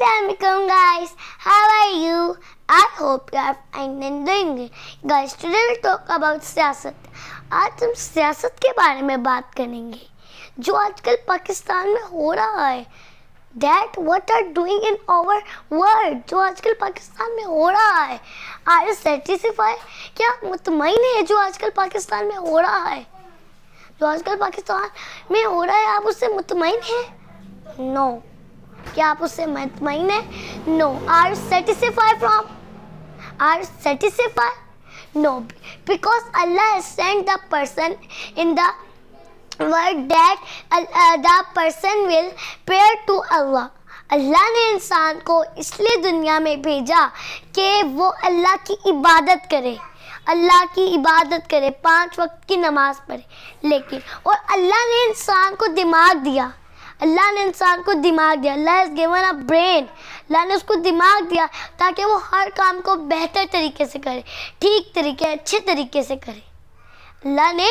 Assalamualaikum guys, how are you? I hope you are fine and doing it. Guys, today we'll talk about सियासत. आज हम सियासत के बारे में बात करेंगे जो आजकल पाकिस्तान में हो रहा है. That what are doing in our world, जो आजकल पाकिस्तान में हो रहा है. Are you satisfied? क्या आप मुतमईन हैं जो आजकल पाकिस्तान में हो रहा है? जो आजकल पाकिस्तान में हो रहा है आप उससे मुतमईन हैं? No. क्या आप उससे मुतमईन हैं? No. Are you satisfied from? Are you satisfied? No. Because Allah has sent the person in the world that the person will pray to Allah. अल्लाह ने इंसान को इसलिए दुनिया में भेजा कि वो अल्लाह की इबादत करे, अल्लाह की इबादत करे, 5 वक्त की नमाज पढ़े. लेकिन और अल्लाह ने इंसान को दिमाग दिया, अल्लाह ने इंसान को दिमाग दिया. अल्लाह हैज़ गिवन अ ब्रेन. अल्लाह ने उसको दिमाग दिया ताकि वो हर काम को बेहतर तरीके से करे, ठीक तरीके, अच्छे तरीके से करे. अल्लाह ने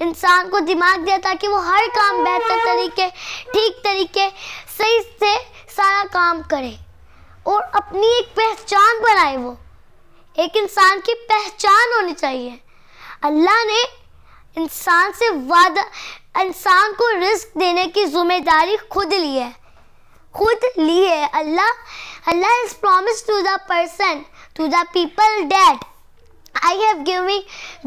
इंसान को दिमाग दिया ताकि वो हर काम बेहतर तरीके, ठीक तरीके, सही से सारा काम करे और अपनी एक पहचान बनाए. वो एक इंसान की पहचान होनी चाहिए. अल्लाह ने इंसान से वादा, इंसान को रिस्क देने की जिम्मेदारी खुद ली है, खुद ली है. अल्लाह has promised to the person, to the people that I have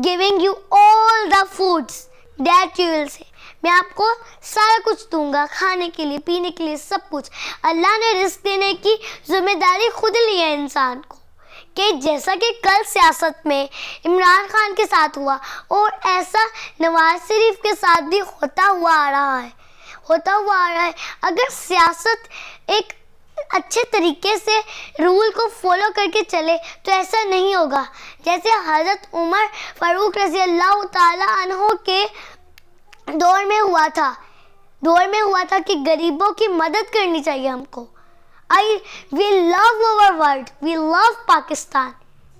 giving you all the foods that you will say. मैं आपको सारा कुछ दूंगा, खाने के लिए, पीने के लिए, सब कुछ. अल्लाह ने रिस्क देने की जिम्मेदारी खुद ली है इंसान को. कि जैसा कि कल सियासत में इमरान खान के साथ हुआ और ऐसा नवाज शरीफ के साथ भी होता हुआ आ रहा है. अगर सियासत एक अच्छे तरीके से रूल को फॉलो करके चले तो ऐसा नहीं होगा. जैसे हज़रत उमर फ़ारूक रज़ी अल्लाह ताला अन्हो के दौर में हुआ था कि गरीबों की मदद करनी चाहिए हमको. We love our world, we love Pakistan,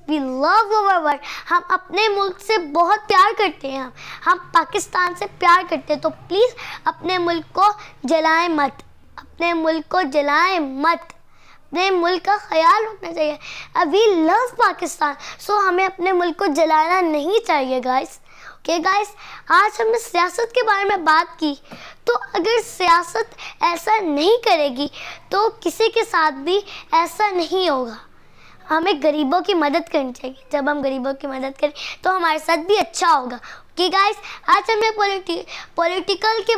we love our world. हम अपने मुल्क से बहुत प्यार करते हैं, हम पाकिस्तान से प्यार करते हैं. तो प्लीज़ अपने मुल्क को जलाएं मत, अपने मुल्क को जलाएं मत, अपने मुल्क का ख्याल रखना चाहिए. We love पाकिस्तान, सो हमें अपने मुल्क को जलाना नहीं चाहिए गाइस. ओके गाइस, आज हमने सियासत के बारे में बात की. तो अगर सियासत ऐसा नहीं करेगी तो किसी के साथ भी ऐसा नहीं होगा. हमें गरीबों की मदद करनी चाहिए. जब हम गरीबों की मदद करें तो हमारे साथ भी अच्छा होगा. ओके गाइस, आज हमने पॉलिटिकल के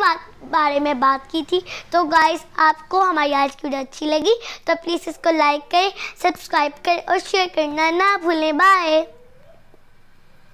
बारे में बात की थी. तो गाइस, आपको हमारी आज की वीडियो अच्छी लगी तो प्लीज़ इसको लाइक करें, सब्सक्राइब करें और शेयर करना ना भूलें. बाय.